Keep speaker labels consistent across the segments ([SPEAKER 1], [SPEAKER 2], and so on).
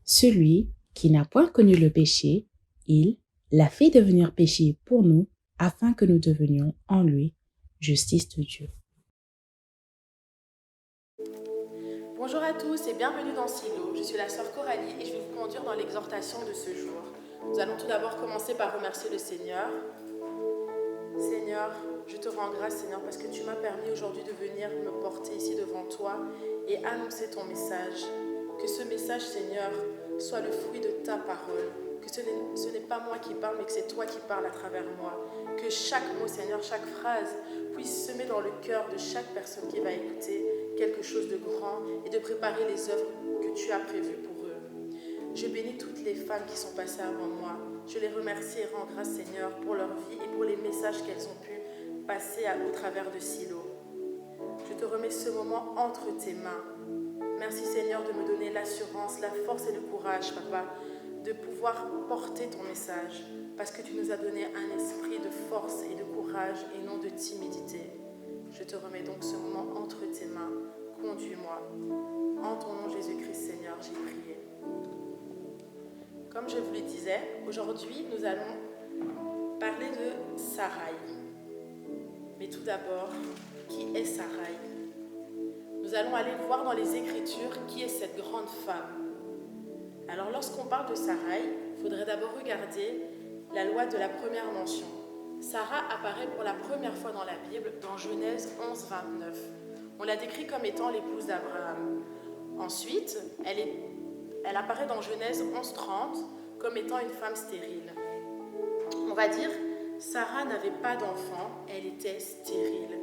[SPEAKER 1] Celui qui n'a point connu le péché, il l'a fait devenir péché pour nous, afin que nous devenions en lui justice de Dieu.
[SPEAKER 2] Bonjour à tous et bienvenue dans Silo. Je suis la sœur Coralie et je vais vous conduire dans l'exhortation de ce jour. Nous allons tout d'abord commencer par remercier le Seigneur. Seigneur, je te rends grâce, Seigneur, parce que tu m'as permis aujourd'hui de venir me porter ici devant toi et annoncer ton message. Que ce message, Seigneur, soit le fruit de ta parole. Que ce n'est pas moi qui parle, mais que c'est toi qui parles à travers moi. Que chaque mot, Seigneur, chaque phrase puisse semer dans le cœur de chaque personne qui va écouter quelque chose de grand et de préparer les œuvres que tu as prévues pour eux. Je bénis toutes les femmes qui sont passées avant moi. Je les remercie et rends grâce, Seigneur, pour leur vie et pour les messages qu'elles ont pu passer au travers de Silo. Je te remets ce moment entre tes mains. Merci, Seigneur, de me donner l'assurance, la force et le courage, Papa, de pouvoir porter ton message, parce que tu nous as donné un esprit de force et de courage et non de timidité. Je te remets donc ce moment entre tes mains. Conduis-moi. En ton nom, Jésus-Christ, Seigneur, j'ai prié. Comme je vous le disais, aujourd'hui, nous allons parler de Sarai. Mais tout d'abord, qui est Sarai? Nous allons aller voir dans les Écritures qui est cette grande femme. Alors, lorsqu'on parle de Sarai, il faudrait d'abord regarder la loi de la première mention. Sarah apparaît pour la première fois dans la Bible, dans Genèse 11, 29. On la décrit comme étant l'épouse d'Abraham. Ensuite, elle apparaît dans Genèse 11, 30 comme étant une femme stérile. On va dire, Sarah n'avait pas d'enfant, elle était stérile.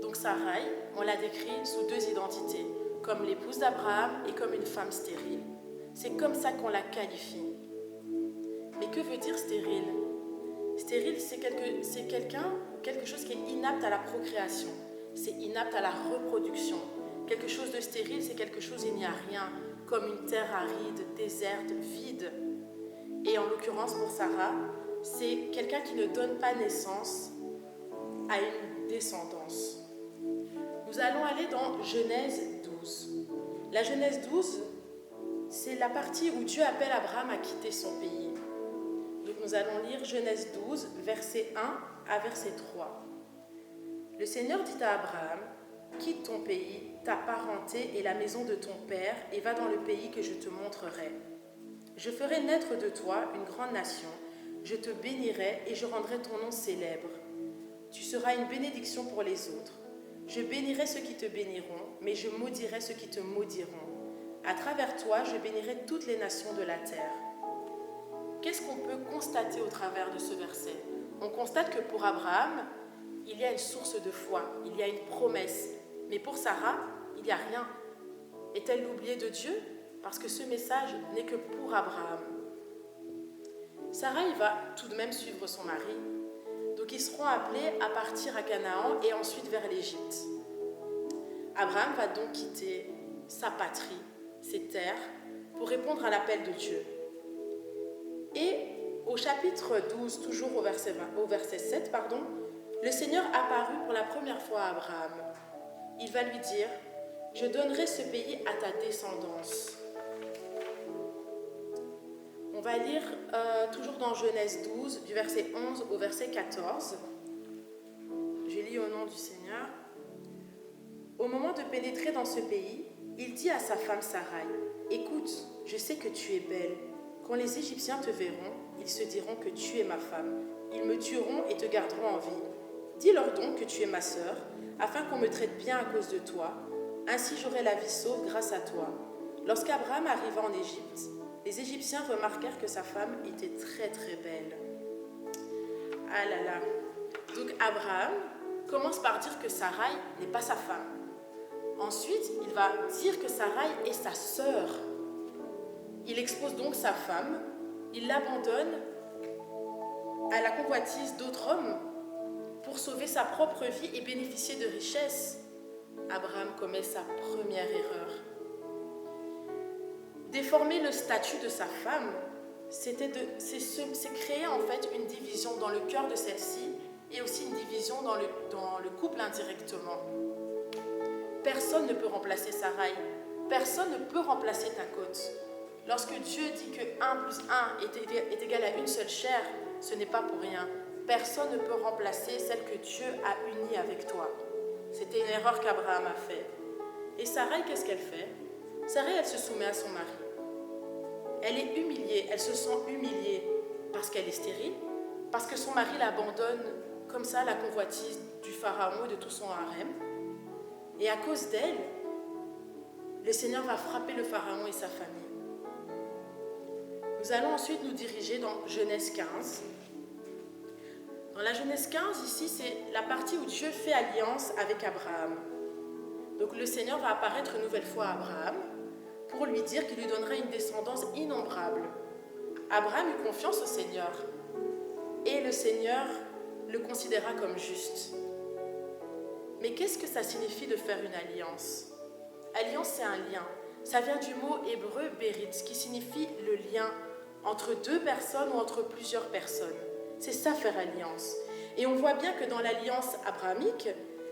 [SPEAKER 2] Donc Sarai, on la décrit sous deux identités, comme l'épouse d'Abraham et comme une femme stérile. C'est comme ça qu'on la qualifie. Mais que veut dire stérile? Stérile, c'est quelque chose qui est inapte à la procréation. C'est inapte à la reproduction. Quelque chose de stérile, c'est quelque chose où il n'y a rien, comme une terre aride, déserte, vide. Et en l'occurrence, pour Sarah, c'est quelqu'un qui ne donne pas naissance à une descendance. Nous allons aller dans Genèse 12. La Genèse 12, c'est la partie où Dieu appelle Abraham à quitter son pays. Donc nous allons lire Genèse 12, verset 1 à verset 3. Le Seigneur dit à Abraham, « Quitte ton pays, ta parenté et la maison de ton père, et va dans le pays que je te montrerai. Je ferai naître de toi une grande nation, je te bénirai et je rendrai ton nom célèbre. Tu seras une bénédiction pour les autres. Je bénirai ceux qui te béniront, mais je maudirai ceux qui te maudiront. À travers toi, je bénirai toutes les nations de la terre. » Qu'est-ce qu'on peut constater au travers de ce verset? On constate que pour Abraham, il y a une source de foi, il y a une promesse. Mais pour Sarah, il n'y a rien. Est-elle l'oubliée de Dieu? Parce que ce message n'est que pour Abraham. Sarah, il va tout de même suivre son mari. Donc ils seront appelés à partir à Canaan et ensuite vers l'Égypte. Abraham va donc quitter sa patrie, ses terres, pour répondre à l'appel de Dieu. Et au chapitre 12, toujours au verset 7, le Seigneur apparut pour la première fois à Abraham. Il va lui dire, « Je donnerai ce pays à ta descendance. » On va lire toujours dans Genèse 12, du verset 11 au verset 14. Je lis au nom du Seigneur. « Au moment de pénétrer dans ce pays, il dit à sa femme Sarai, « Écoute, je sais que tu es belle. Quand les Égyptiens te verront, ils se diront que tu es ma femme. Ils me tueront et te garderont en vie. Dis-leur donc que tu es ma sœur, afin qu'on me traite bien à cause de toi. Ainsi j'aurai la vie sauve grâce à toi. » Lorsqu'Abraham arriva en Égypte, les Égyptiens remarquèrent que sa femme était très très belle. Ah là là. Donc Abraham commence par dire que Sarai n'est pas sa femme. Ensuite, il va dire que Sarai est sa sœur. Il expose donc sa femme, il l'abandonne à la convoitise d'autres hommes pour sauver sa propre vie et bénéficier de richesses. Abraham commet sa première erreur. Déformer le statut de sa femme, c'est créer en fait une division dans le cœur de celle-ci et aussi une division dans le couple indirectement. Personne ne peut remplacer Sarai, personne ne peut remplacer ta côte. Lorsque Dieu dit que 1 plus 1 est égal à une seule chair, ce n'est pas pour rien. Personne ne peut remplacer celle que Dieu a unie avec toi. C'était une erreur qu'Abraham a faite. Et Sarai, qu'est-ce qu'elle fait? Sarai, elle se soumet à son mari. Elle est humiliée, elle se sent humiliée parce qu'elle est stérile, parce que son mari l'abandonne comme ça à la convoitise du pharaon et de tout son harem. Et à cause d'elle, le Seigneur va frapper le pharaon et sa famille. Nous allons ensuite nous diriger dans Genèse 15. Dans la Genèse 15, ici, c'est la partie où Dieu fait alliance avec Abraham. Donc le Seigneur va apparaître une nouvelle fois à Abraham pour lui dire qu'il lui donnerait une descendance innombrable. Abraham eut confiance au Seigneur et le Seigneur le considéra comme juste. Mais qu'est-ce que ça signifie de faire une alliance? Alliance, c'est un lien. Ça vient du mot hébreu bérit, qui signifie le lien entre deux personnes ou entre plusieurs personnes. C'est ça, faire alliance. Et on voit bien que dans l'alliance abrahamique,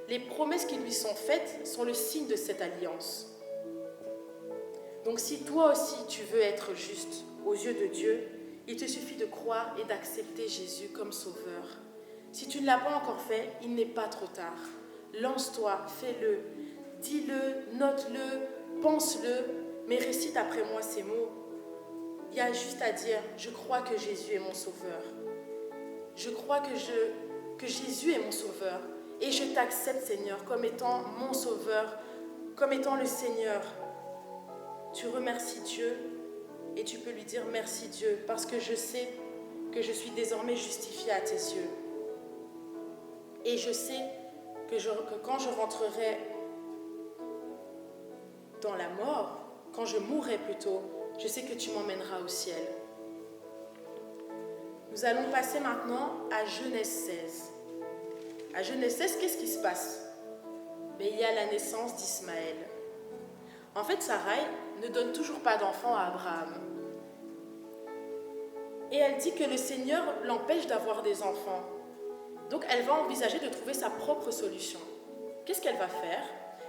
[SPEAKER 2] les promesses qui lui sont faites sont le signe de cette alliance. Donc si toi aussi tu veux être juste aux yeux de Dieu, il te suffit de croire et d'accepter Jésus comme sauveur. Si tu ne l'as pas encore fait, il n'est pas trop tard. Lance-toi, fais-le, dis-le, note-le, pense-le, mais récite après moi ces mots. Il y a juste à dire, je crois que Jésus est mon sauveur. Je crois que Jésus est mon sauveur. Et je t'accepte, Seigneur, comme étant mon sauveur, comme étant le Seigneur. Tu remercies Dieu et tu peux lui dire merci Dieu, parce que je sais que je suis désormais justifiée à tes yeux. Et je sais que quand je rentrerai dans la mort, quand je mourrai plutôt, je sais que tu m'emmèneras au ciel. Nous allons passer maintenant à Genèse 16. À Genèse 16, qu'est-ce qui se passe? Mais il y a la naissance d'Ismaël. En fait, Sarai ne donne toujours pas d'enfant à Abraham. Et elle dit que le Seigneur l'empêche d'avoir des enfants. Donc elle va envisager de trouver sa propre solution. Qu'est-ce qu'elle va faire?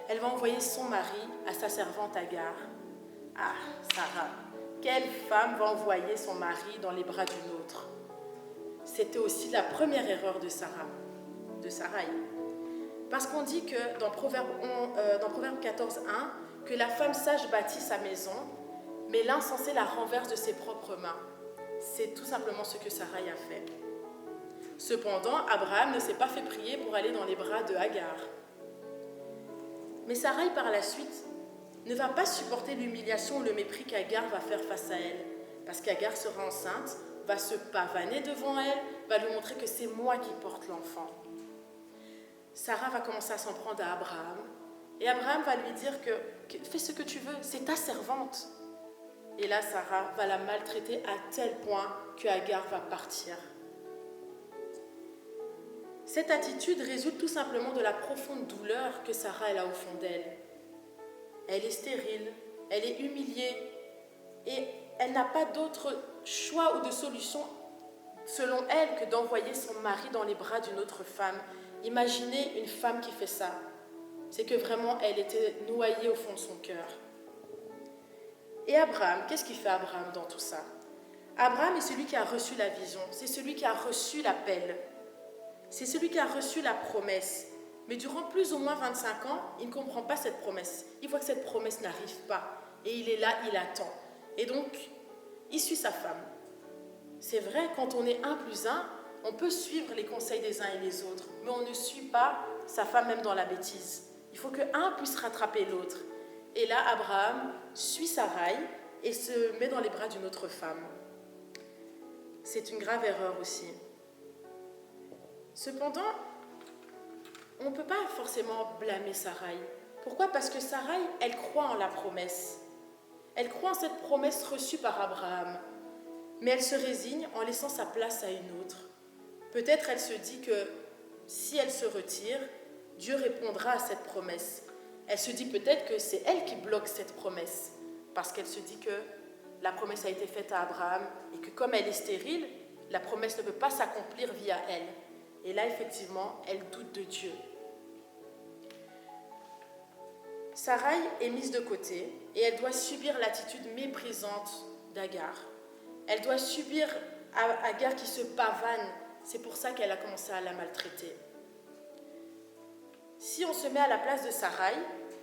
[SPEAKER 2] Elle va envoyer son mari à sa servante Agar. Ah, Sarah, quelle femme va envoyer son mari dans les bras d'une autre? C'était aussi la première erreur de Sarai. Parce qu'on dit que dans Proverbe 14:1, que la femme sage bâtit sa maison, mais l'insensé la renverse de ses propres mains. C'est tout simplement ce que Sarai a fait. Cependant, Abraham ne s'est pas fait prier pour aller dans les bras de Agar. Mais Sarai, par la suite, ne va pas supporter l'humiliation ou le mépris qu'Agar va faire face à elle. Parce qu'Agar sera enceinte, va se pavaner devant elle, va lui montrer que c'est moi qui porte l'enfant. Sarah va commencer à s'en prendre à Abraham. Et Abraham va lui dire que fais ce que tu veux, c'est ta servante. Et là, Sarah va la maltraiter à tel point que Agar va partir. Cette attitude résulte tout simplement de la profonde douleur que Sarah a au fond d'elle. Elle est stérile, elle est humiliée et elle n'a pas d'autre choix ou de solution selon elle que d'envoyer son mari dans les bras d'une autre femme. Imaginez une femme qui fait ça. C'est que vraiment elle était noyée au fond de son cœur. Et Abraham, qu'est-ce qu'il fait Abraham dans tout ça? Abraham est celui qui a reçu la vision, c'est celui qui a reçu l'appel, c'est celui qui a reçu la promesse. Mais durant plus ou moins 25 ans, il ne comprend pas cette promesse. Il voit que cette promesse n'arrive pas. Et il est là, il attend. Et donc, il suit sa femme. C'est vrai, quand on est 1 plus 1, on peut suivre les conseils des uns et des autres, mais on ne suit pas sa femme même dans la bêtise. Il faut qu'un puisse rattraper l'autre. Et là, Abraham suit Sarai et se met dans les bras d'une autre femme. C'est une grave erreur aussi. Cependant, on ne peut pas forcément blâmer Sarai. Pourquoi? Parce que Sarai, elle croit en la promesse. Elle croit en cette promesse reçue par Abraham. Mais elle se résigne en laissant sa place à une autre. Peut-être elle se dit que si elle se retire, Dieu répondra à cette promesse. Elle se dit peut-être que c'est elle qui bloque cette promesse, parce qu'elle se dit que la promesse a été faite à Abraham et que comme elle est stérile, la promesse ne peut pas s'accomplir via elle. Et là, effectivement, elle doute de Dieu. Sarai est mise de côté et elle doit subir l'attitude méprisante d'Agar. Elle doit subir Agar qui se pavane. C'est pour ça qu'elle a commencé à la maltraiter. Si on se met à la place de Sarai,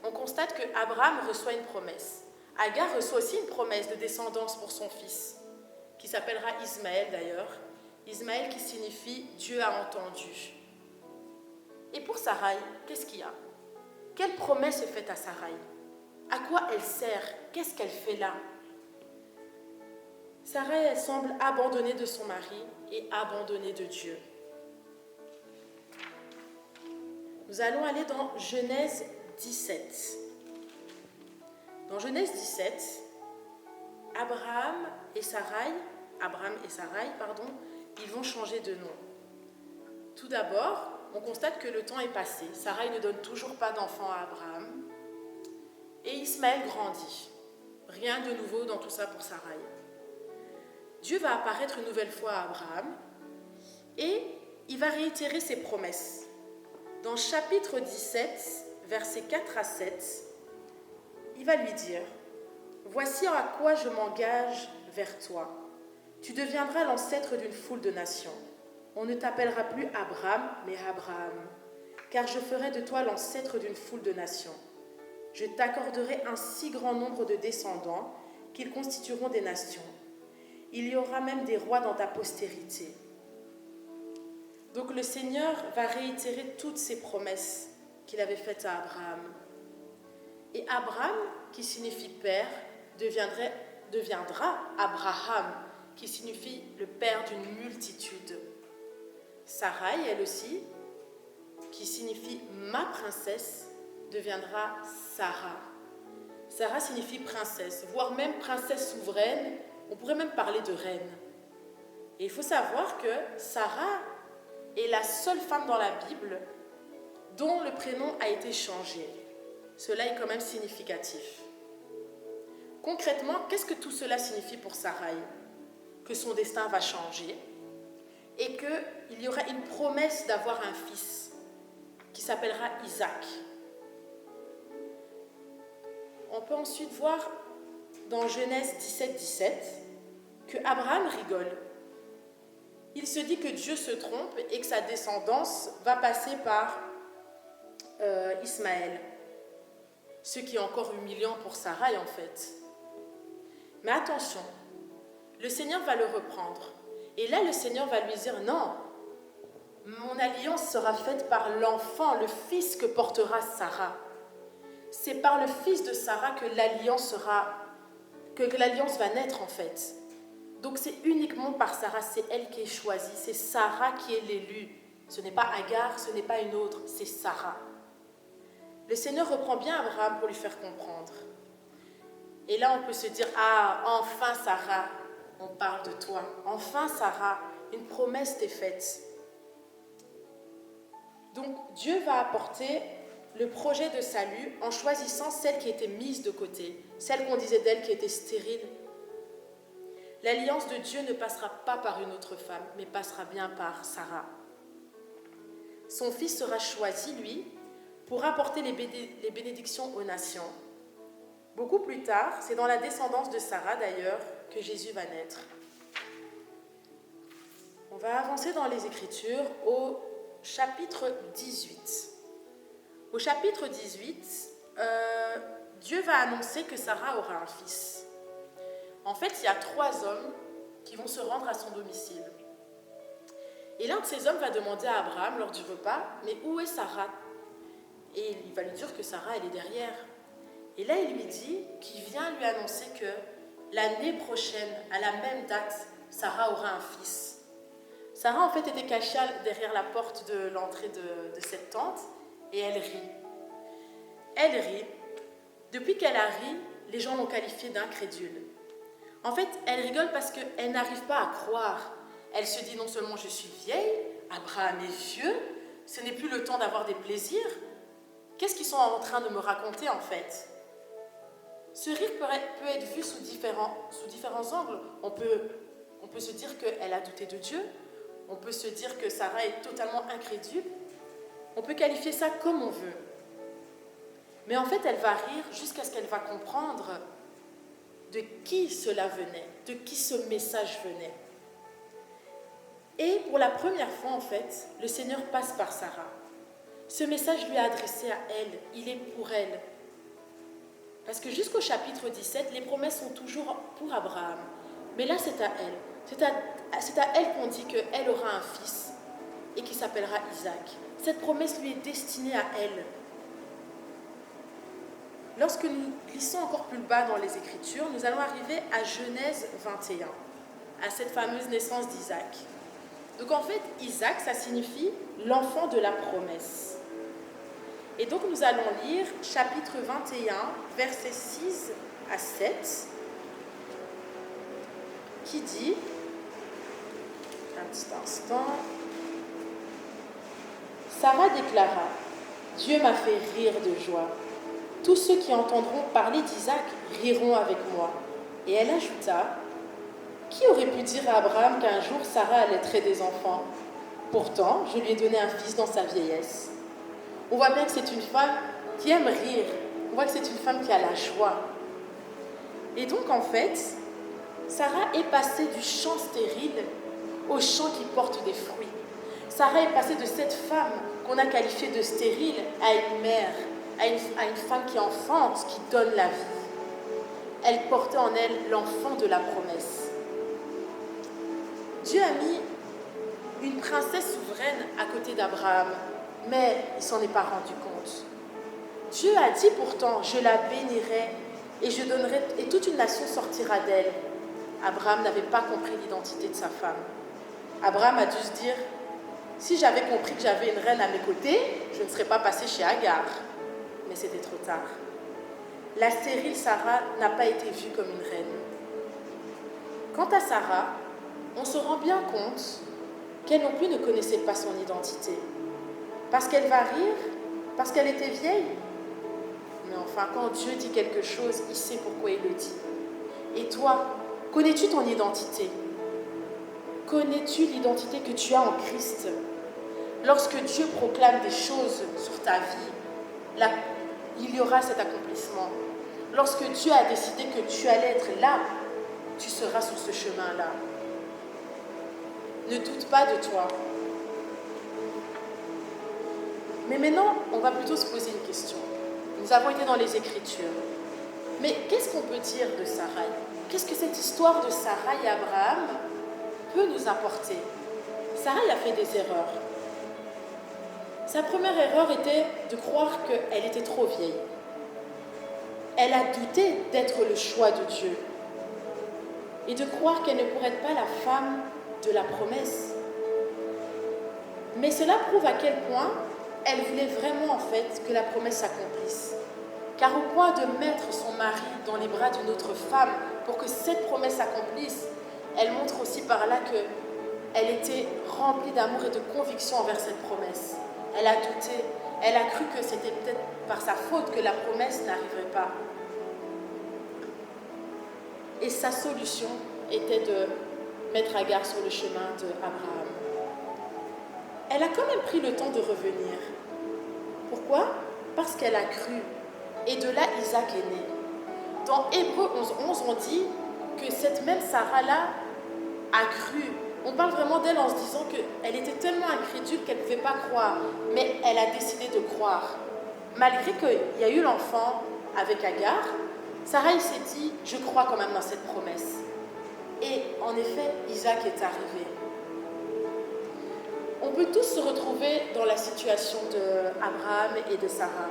[SPEAKER 2] on constate que Abraham reçoit une promesse. Agar reçoit aussi une promesse de descendance pour son fils, qui s'appellera Ismaël d'ailleurs. Ismaël qui signifie « Dieu a entendu ». Et pour Sarai, qu'est-ce qu'il y a? Quelle promesse est faite à Sarai? À quoi elle sert? Qu'est-ce qu'elle fait là? Sarai, elle semble abandonnée de son mari et abandonnée de Dieu. Nous allons aller dans Genèse 17. Dans Genèse 17, Abraham et Sarai, ils vont changer de nom. Tout d'abord, on constate que le temps est passé. Sarai ne donne toujours pas d'enfant à Abraham. Et Ismaël grandit. Rien de nouveau dans tout ça pour Sarai. Dieu va apparaître une nouvelle fois à Abraham et il va réitérer ses promesses. Dans chapitre 17, versets 4 à 7, il va lui dire « Voici à quoi je m'engage vers toi. Tu deviendras l'ancêtre d'une foule de nations. On ne t'appellera plus Abraham, mais Abraham, car je ferai de toi l'ancêtre d'une foule de nations. Je t'accorderai un si grand nombre de descendants qu'ils constitueront des nations. Il y aura même des rois dans ta postérité. » Donc le Seigneur va réitérer toutes ses promesses qu'il avait faites à Abraham. Et Abraham, qui signifie père, deviendra Abraham, qui signifie le père d'une multitude. Sarai, elle aussi, qui signifie ma princesse, deviendra Sarah. Sarah signifie princesse, voire même princesse souveraine. On pourrait même parler de reine. Et il faut savoir que Sarah est la seule femme dans la Bible dont le prénom a été changé. Cela est quand même significatif. Concrètement, qu'est-ce que tout cela signifie pour Sarai? Que son destin va changer et qu'il y aura une promesse d'avoir un fils qui s'appellera Isaac. On peut ensuite voir dans Genèse 17 que Abraham rigole. Il se dit que Dieu se trompe et que sa descendance va passer par Ismaël. Ce qui est encore humiliant pour Sarai en fait. Mais attention, le Seigneur va le reprendre. Et là, le Seigneur va lui dire, non, mon alliance sera faite par l'enfant, le fils que portera Sarah. C'est par le fils de Sarah que l'alliance va naître en fait. Donc c'est uniquement par Sarah, c'est elle qui est choisie, c'est Sarah qui est l'élue. Ce n'est pas Agar, ce n'est pas une autre, c'est Sarah. Le Seigneur reprend bien Abraham pour lui faire comprendre. Et là on peut se dire, ah enfin Sarah, on parle de toi. Enfin Sarah, une promesse t'est faite. Donc Dieu va apporter le projet de salut en choisissant celle qui était mise de côté, celle qu'on disait d'elle qui était stérile. L'alliance de Dieu ne passera pas par une autre femme, mais passera bien par Sarah. Son fils sera choisi, lui, pour apporter les bénédictions aux nations. Beaucoup plus tard, c'est dans la descendance de Sarah d'ailleurs que Jésus va naître. On va avancer dans les Écritures au chapitre 18. Au chapitre 18, Dieu va annoncer que Sarah aura un fils. En fait, il y a 3 hommes qui vont se rendre à son domicile. Et l'un de ces hommes va demander à Abraham lors du repas, « Mais où est Sarah ?» Et il va lui dire que Sarah, elle est derrière. Et là, il lui dit qu'il vient lui annoncer que l'année prochaine, à la même date, Sarah aura un fils. Sarah, en fait, était cachée derrière la porte de l'entrée de cette tente et elle rit. Elle rit. Depuis qu'elle a ri, les gens l'ont qualifiée d'incrédule. En fait, elle rigole parce qu'elle n'arrive pas à croire. Elle se dit non seulement je suis vieille, Abraham est vieux, ce n'est plus le temps d'avoir des plaisirs. Qu'est-ce qu'ils sont en train de me raconter en fait? Ce rire peut être vu sous différents angles. On peut se dire qu'elle a douté de Dieu. On peut se dire que Sarah est totalement incrédule. On peut qualifier ça comme on veut. Mais en fait, elle va rire jusqu'à ce qu'elle va comprendre de qui cela venait, de qui ce message venait. Et pour la première fois, en fait, le Seigneur passe par Sarah. Ce message lui est adressé à elle, il est pour elle. Parce que jusqu'au chapitre 17, les promesses sont toujours pour Abraham. Mais là, c'est à elle. C'est à elle qu'on dit qu'elle aura un fils et qui s'appellera Isaac. Cette promesse lui est destinée à elle. Lorsque nous glissons encore plus bas dans les Écritures, nous allons arriver à Genèse 21, à cette fameuse naissance d'Isaac. Donc en fait, Isaac, ça signifie l'enfant de la promesse. Et donc nous allons lire chapitre 21, versets 6 à 7, qui dit, un petit instant, Sarah déclara, Dieu m'a fait rire de joie. Tous ceux qui entendront parler d'Isaac riront avec moi. Et elle ajouta, qui aurait pu dire à Abraham qu'un jour Sarah allaiterait des enfants? Pourtant, je lui ai donné un fils dans sa vieillesse. On voit bien que c'est une femme qui aime rire. On voit que c'est une femme qui a la joie. Et donc, en fait, Sarah est passée du champ stérile au champ qui porte des fruits. Sarah est passée de cette femme qu'on a qualifiée de stérile à une mère, à une femme qui enfante, qui donne la vie. Elle portait en elle l'enfant de la promesse. Dieu a mis une princesse souveraine à côté d'Abraham, mais il ne s'en est pas rendu compte. Dieu a dit pourtant, je la bénirai et je donnerai, et toute une nation sortira d'elle. Abraham n'avait pas compris l'identité de sa femme. Abraham a dû se dire, si j'avais compris que j'avais une reine à mes côtés, je ne serais pas passé chez Agar. Mais c'était trop tard. La stérile Sarah n'a pas été vue comme une reine. Quant à Sarah, on se rend bien compte qu'elle non plus ne connaissait pas son identité. Parce qu'elle va rire, parce qu'elle était vieille. Mais enfin, quand Dieu dit quelque chose, il sait pourquoi il le dit. Et toi, connais-tu ton identité? Connais-tu l'identité que tu as en Christ? Lorsque Dieu proclame des choses sur ta vie, il y aura cet accomplissement. Lorsque Dieu a décidé que tu allais être là, tu seras sur ce chemin-là. Ne doute pas de toi. Mais maintenant, on va plutôt se poser une question. Nous avons été dans les Écritures. Mais qu'est-ce qu'on peut dire de Sarai? Qu'est-ce que cette histoire de Sarai et Abraham peut nous apporter? Sarai a fait des erreurs. Sa première erreur était de croire qu'elle était trop vieille. Elle a douté d'être le choix de Dieu et de croire qu'elle ne pourrait être pas la femme de la promesse. Mais cela prouve à quel point elle voulait vraiment en fait que la promesse s'accomplisse. Car au point de mettre son mari dans les bras d'une autre femme pour que cette promesse s'accomplisse, elle montre aussi par là qu'elle était remplie d'amour et de conviction envers cette promesse. Elle a douté, elle a cru que c'était peut-être par sa faute que la promesse n'arriverait pas. Et sa solution était de mettre Agar sur le chemin d'Abraham. Elle a quand même pris le temps de revenir. Pourquoi? Parce qu'elle a cru. Et de là, Isaac est né. Dans Hébreux 11:11, on dit que cette même Sarah-là a cru. On parle vraiment d'elle en se disant qu'elle était tellement incrédule qu'elle ne pouvait pas croire. Mais elle a décidé de croire. Malgré qu'il y a eu l'enfant avec Agar, Sarah s'est dit, je crois quand même dans cette promesse. Et en effet, Isaac est arrivé. On peut tous se retrouver dans la situation d'Abraham et de Sarah.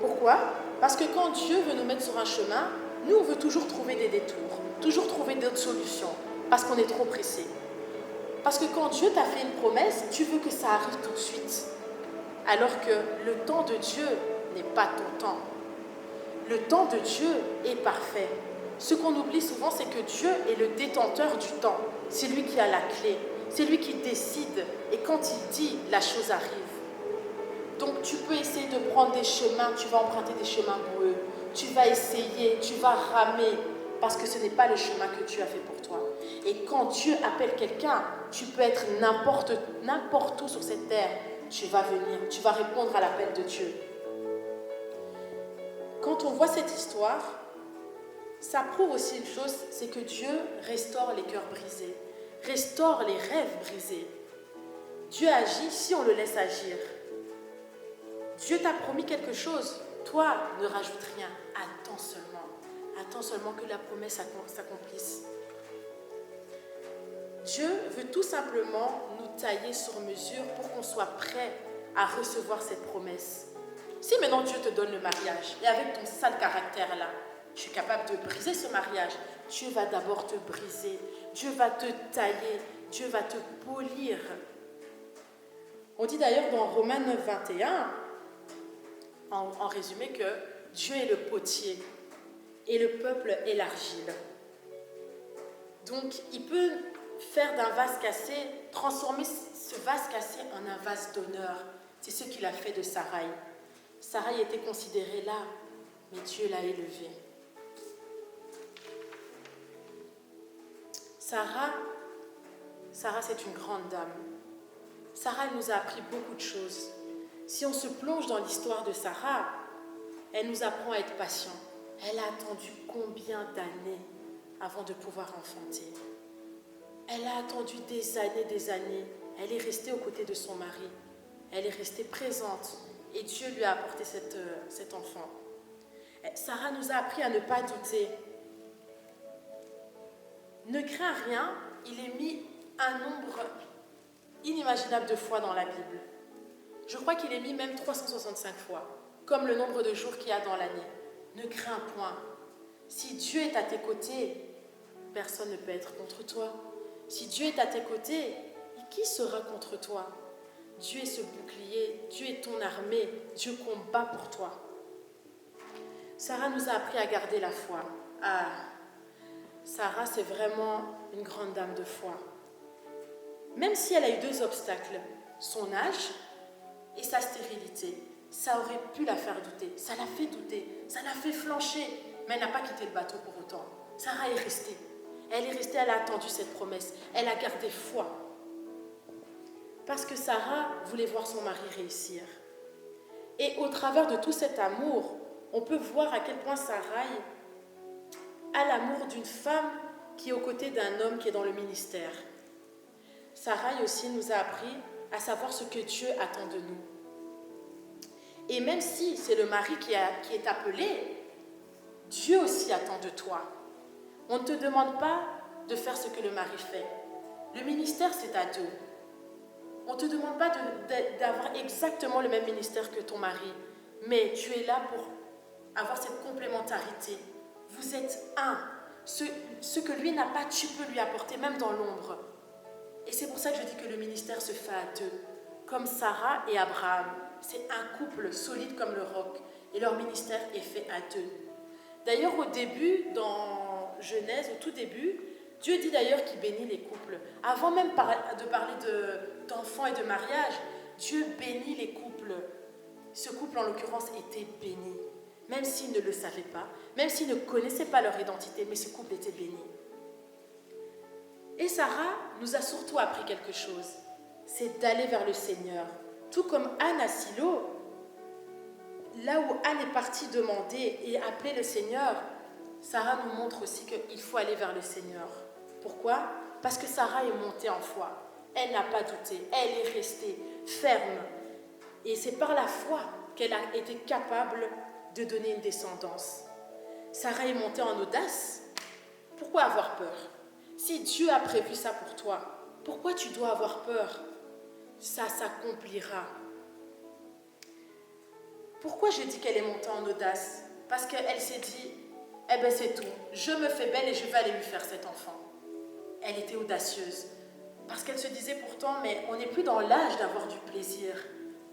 [SPEAKER 2] Pourquoi? Parce que quand Dieu veut nous mettre sur un chemin, nous, on veut toujours trouver des détours, toujours trouver d'autres solutions, parce qu'on est trop pressé. Parce que quand Dieu t'a fait une promesse, tu veux que ça arrive tout de suite. Alors que le temps de Dieu n'est pas ton temps. Le temps de Dieu est parfait. Ce qu'on oublie souvent, c'est que Dieu est le détenteur du temps. C'est lui qui a la clé. C'est lui qui décide. Et quand il dit, la chose arrive. Donc tu peux essayer de prendre des chemins, tu vas emprunter des chemins boueux. Tu vas essayer, tu vas ramer, parce que ce n'est pas le chemin que Dieu a fait pour toi. Et quand Dieu appelle quelqu'un, tu peux être n'importe où sur cette terre. Tu vas venir, tu vas répondre à l'appel de Dieu. Quand on voit cette histoire, ça prouve aussi une chose, c'est que Dieu restaure les cœurs brisés, restaure les rêves brisés. Dieu agit si on le laisse agir. Dieu t'a promis quelque chose, toi ne rajoute rien, attends seulement que la promesse s'accomplisse. Dieu veut tout simplement nous tailler sur mesure pour qu'on soit prêt à recevoir cette promesse. Si maintenant Dieu te donne le mariage et avec ton sale caractère là, tu es capable de briser ce mariage, Dieu va d'abord te briser, Dieu va te tailler, Dieu va te polir. On dit d'ailleurs dans Romains 9, 21, en résumé, que Dieu est le potier et le peuple est l'argile. Donc il peut faire d'un vase cassé, transformer ce vase cassé en un vase d'honneur. C'est ce qu'il a fait de Sarai. Sarai était considérée là, mais Dieu l'a élevée. Sarah, c'est une grande dame. Sarah nous a appris beaucoup de choses. Si on se plonge dans l'histoire de Sarah, elle nous apprend à être patient. Elle a attendu combien d'années avant de pouvoir enfanter? Elle a attendu des années. Elle est restée aux côtés de son mari. Elle est restée présente et Dieu lui a apporté cet enfant. Sarah nous a appris à ne pas douter. Ne crains rien, il est mis un nombre inimaginable de fois dans la Bible. Je crois qu'il est mis même 365 fois, comme le nombre de jours qu'il y a dans l'année. Ne crains point. Si Dieu est à tes côtés, personne ne peut être contre toi. Si Dieu est à tes côtés, qui sera contre toi? Dieu est ce bouclier, Dieu est ton armée, Dieu combat pour toi. Sarah nous a appris à garder la foi. Sarah, c'est vraiment une grande dame de foi. Même si elle a eu 2 obstacles, son âge et sa stérilité, ça aurait pu la faire douter. Ça l'a fait douter, ça l'a fait flancher, mais elle n'a pas quitté le bateau pour autant. Sarah est restée. Elle est restée, elle a attendu cette promesse. Elle a gardé foi. Parce que Sarah voulait voir son mari réussir. Et au travers de tout cet amour, on peut voir à quel point Sarai a l'amour d'une femme qui est aux côtés d'un homme qui est dans le ministère. Sarai aussi nous a appris à savoir ce que Dieu attend de nous. Et même si c'est le mari qui est appelé, Dieu aussi attend de toi. On ne te demande pas de faire ce que le mari fait. Le ministère, c'est à 2. On ne te demande pas d'avoir exactement le même ministère que ton mari, mais tu es là pour avoir cette complémentarité. Vous êtes un. Ce que lui n'a pas, tu peux lui apporter, même dans l'ombre. Et c'est pour ça que je dis que le ministère se fait à 2. Comme Sarah et Abraham. C'est un couple solide comme le roc. Et leur ministère est fait à 2. D'ailleurs, au début, dans Genèse, au tout début, Dieu dit d'ailleurs qu'il bénit les couples. Avant même de parler d'enfants et de mariage, Dieu bénit les couples. Ce couple, en l'occurrence, était béni. Même s'ils ne le savaient pas, même s'ils ne connaissaient pas leur identité, mais ce couple était béni. Et Sarah nous a surtout appris quelque chose, c'est d'aller vers le Seigneur. Tout comme Anne à Silo, là où Anne est partie demander et appeler le Seigneur, Sarah nous montre aussi qu'il faut aller vers le Seigneur. Pourquoi? Parce que Sarah est montée en foi. Elle n'a pas douté, elle est restée ferme. Et c'est par la foi qu'elle a été capable de donner une descendance. Sarah est montée en audace. Pourquoi avoir peur? Si Dieu a prévu ça pour toi, pourquoi tu dois avoir peur? Ça s'accomplira. Pourquoi je dis qu'elle est montée en audace? Parce qu'elle s'est dit, eh bien c'est tout, je me fais belle et je vais aller lui faire cet enfant. Elle était audacieuse. Parce qu'elle se disait pourtant, mais on n'est plus dans l'âge d'avoir du plaisir.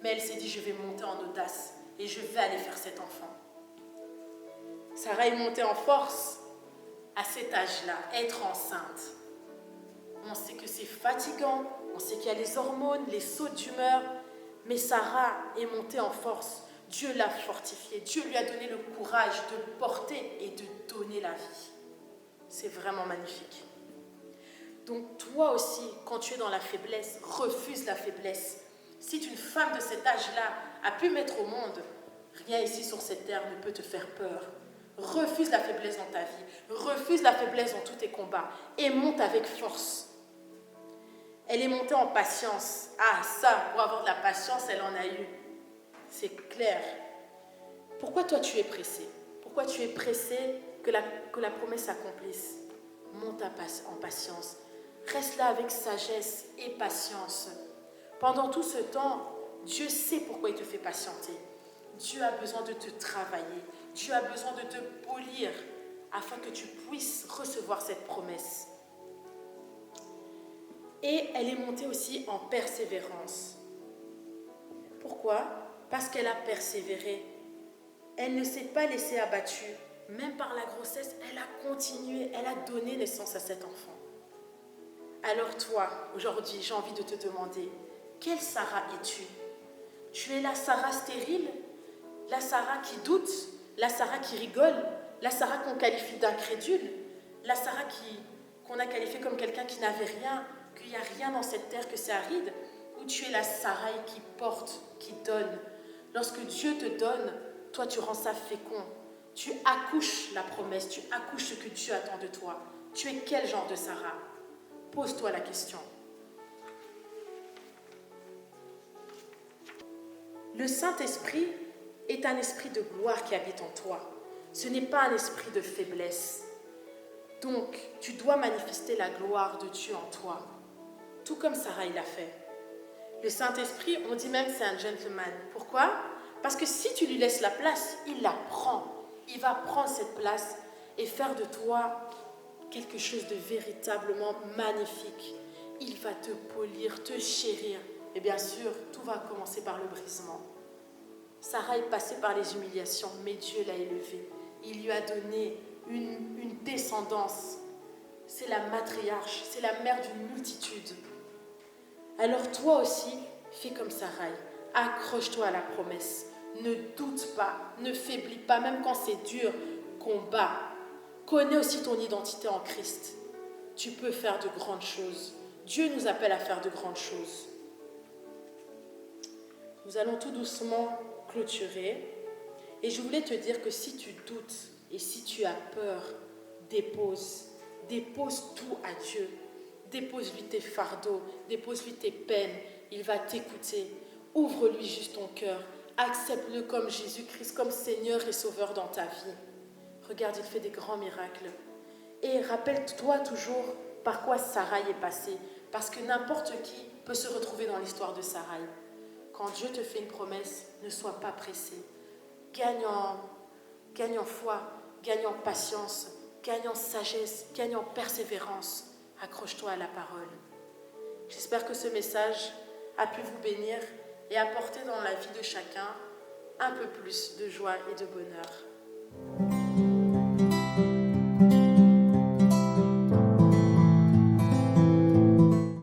[SPEAKER 2] Mais elle s'est dit, je vais monter en audace et je vais aller faire cet enfant. Sarah est montée en force à cet âge-là, être enceinte. On sait que c'est fatigant, on sait qu'il y a les hormones, les sautes d'humeur, mais Sarah est montée en force. Dieu l'a fortifiée, Dieu lui a donné le courage de porter et de donner la vie. C'est vraiment magnifique. Donc toi aussi, quand tu es dans la faiblesse, refuse la faiblesse. Si une femme de cet âge-là a pu mettre au monde, rien ici sur cette terre ne peut te faire peur. Refuse la faiblesse dans ta vie. Refuse la faiblesse dans tous tes combats. Et monte avec force. Elle est montée en patience. Ah, ça, pour avoir de la patience, elle en a eu. C'est clair. Pourquoi toi tu es pressé? Pourquoi tu es pressé que la promesse s'accomplisse? Monte en patience. Reste là avec sagesse et patience. Pendant tout ce temps, Dieu sait pourquoi il te fait patienter. Dieu a besoin de te travailler. Dieu a besoin de te polir afin que tu puisses recevoir cette promesse. Et elle est montée aussi en persévérance. Pourquoi? Parce qu'elle a persévéré. Elle ne s'est pas laissée abattue. Même par la grossesse, elle a continué, elle a donné naissance à cet enfant. Alors toi, aujourd'hui, j'ai envie de te demander, quelle Sarah es-tu? Tu es la Sarah stérile? La Sarah qui doute? La Sarah qui rigole? La Sarah qu'on qualifie d'incrédule? La Sarah qu'on a qualifiée comme quelqu'un qui n'avait rien, qu'il n'y a rien dans cette terre, que c'est aride? Ou tu es la Sarah qui porte, qui donne? Lorsque Dieu te donne, toi tu rends ça fécond. Tu accouches la promesse, tu accouches ce que Dieu attend de toi. Tu es quel genre de Sarah? Pose-toi la question. Le Saint-Esprit est un esprit de gloire qui habite en toi. Ce n'est pas un esprit de faiblesse. Donc, tu dois manifester la gloire de Dieu en toi, tout comme Sarah l'a fait. Le Saint-Esprit, on dit même que c'est un gentleman. Pourquoi? Parce que si tu lui laisses la place, il la prend. Il va prendre cette place et faire de toi quelque chose de véritablement magnifique. Il va te polir, te chérir. Et bien sûr, tout va commencer par le brisement. Sarah est passée par les humiliations, mais Dieu l'a élevée. Il lui a donné une descendance. C'est la matriarche, c'est la mère d'une multitude. Alors toi aussi, fais comme Sarah. Accroche-toi à la promesse. Ne doute pas, ne faiblis pas, même quand c'est dur, combat. Connais aussi ton identité en Christ. Tu peux faire de grandes choses. Dieu nous appelle à faire de grandes choses. Nous allons tout doucement clôturer. Et je voulais te dire que si tu doutes et si tu as peur, dépose tout à Dieu. Dépose-lui tes fardeaux, dépose-lui tes peines. Il va t'écouter. Ouvre-lui juste ton cœur. Accepte-le comme Jésus-Christ, comme Seigneur et Sauveur dans ta vie. Regarde, il fait des grands miracles. Et rappelle-toi toujours par quoi Sarah est passée. Parce que n'importe qui peut se retrouver dans l'histoire de Sarah. Quand Dieu te fait une promesse, ne sois pas pressé. Gagne en foi, gagne en patience, gagne en sagesse, gagne en persévérance. Accroche-toi à la parole. J'espère que ce message a pu vous bénir et apporter dans la vie de chacun un peu plus de joie et de bonheur.